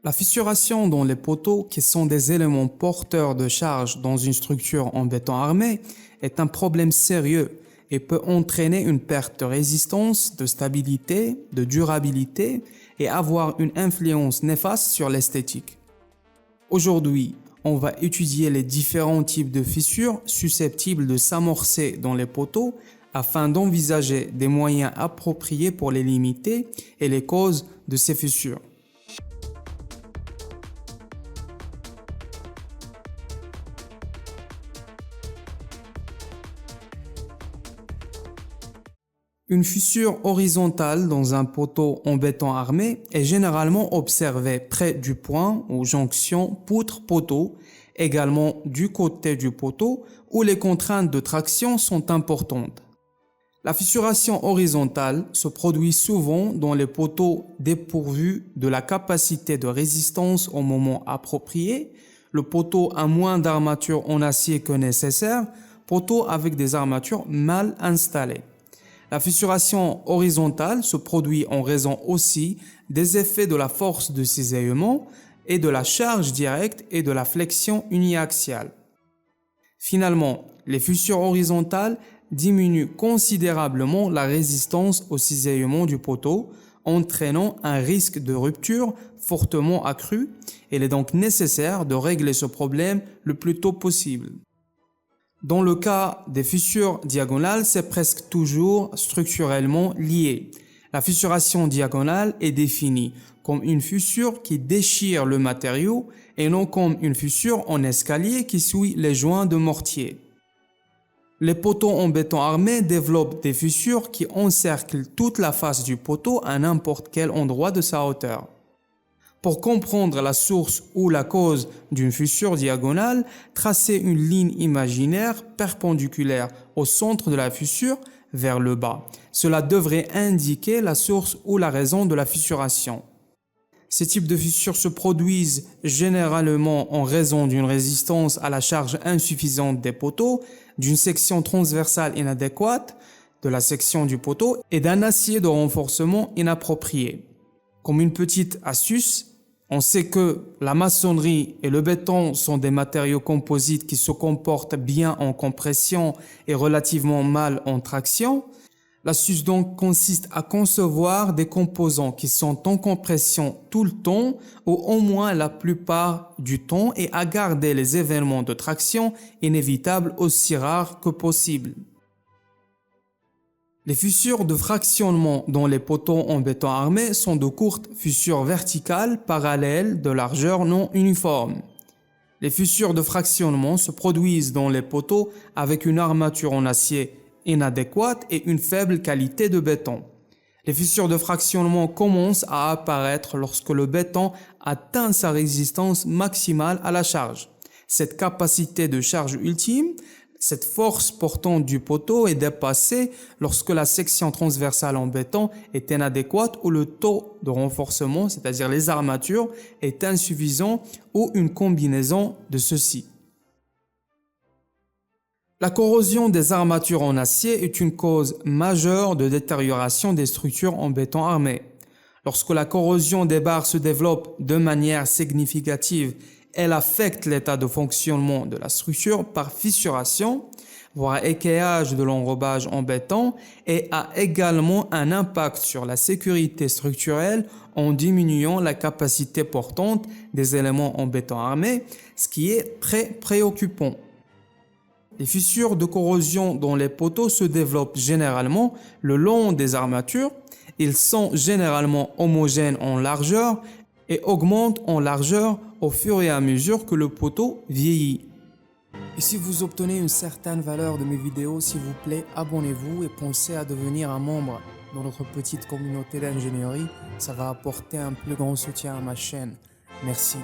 La fissuration dans les poteaux, qui sont des éléments porteurs de charge dans une structure en béton armé, est un problème sérieux et peut entraîner une perte de résistance, de stabilité, de durabilité et avoir une influence néfaste sur l'esthétique. Aujourd'hui, on va étudier les différents types de fissures susceptibles de s'amorcer dans les poteaux afin d'envisager des moyens appropriés pour les limiter et les causes de ces fissures. Une fissure horizontale dans un poteau en béton armé est généralement observée près du point ou jonction poutre-poteau, également du côté du poteau où les contraintes de traction sont importantes. La fissuration horizontale se produit souvent dans les poteaux dépourvus de la capacité de résistance au moment approprié, le poteau a moins d'armature en acier que nécessaire, poteau avec des armatures mal installées. La fissuration horizontale se produit en raison aussi des effets de la force de cisaillement et de la charge directe et de la flexion uniaxiale. Finalement, les fissures horizontales diminuent considérablement la résistance au cisaillement du poteau, entraînant un risque de rupture fortement accru. Il est donc nécessaire de régler ce problème le plus tôt possible. Dans le cas des fissures diagonales, c'est presque toujours structurellement lié. La fissuration diagonale est définie comme une fissure qui déchire le matériau et non comme une fissure en escalier qui suit les joints de mortier. Les poteaux en béton armé développent des fissures qui encerclent toute la face du poteau à n'importe quel endroit de sa hauteur. Pour comprendre la source ou la cause d'une fissure diagonale, tracez une ligne imaginaire perpendiculaire au centre de la fissure vers le bas. Cela devrait indiquer la source ou la raison de la fissuration. Ces types de fissures se produisent généralement en raison d'une résistance à la charge insuffisante des poteaux, d'une section transversale inadéquate de la section du poteau et d'un acier de renforcement inapproprié. Comme une petite astuce, on sait que la maçonnerie et le béton sont des matériaux composites qui se comportent bien en compression et relativement mal en traction. L'astuce donc consiste à concevoir des composants qui sont en compression tout le temps ou au moins la plupart du temps et à garder les événements de traction inévitables aussi rares que possible. Les fissures de fractionnement dans les poteaux en béton armé sont de courtes fissures verticales parallèles de largeur non uniforme. Les fissures de fractionnement se produisent dans les poteaux avec une armature en acier inadéquate et une faible qualité de béton. Les fissures de fractionnement commencent à apparaître lorsque le béton atteint sa résistance maximale à la charge. Cette capacité de charge ultime, cette force portante du poteau est dépassée lorsque la section transversale en béton est inadéquate ou le taux de renforcement, c'est-à-dire les armatures, est insuffisant ou une combinaison de ceux-ci. La corrosion des armatures en acier est une cause majeure de détérioration des structures en béton armé. Lorsque la corrosion des barres se développe de manière significative, elle affecte l'état de fonctionnement de la structure par fissuration, voire équayage de l'enrobage en béton, et a également un impact sur la sécurité structurelle en diminuant la capacité portante des éléments en béton armé, ce qui est très préoccupant. Les fissures de corrosion dans les poteaux se développent généralement le long des armatures. Ils sont généralement homogènes en largeur et augmentent en largeur au fur et à mesure que le poteau vieillit. Et si vous obtenez une certaine valeur de mes vidéos, s'il vous plaît, abonnez-vous et pensez à devenir un membre dans notre petite communauté d'ingénierie. Ça va apporter un plus grand soutien à ma chaîne. Merci.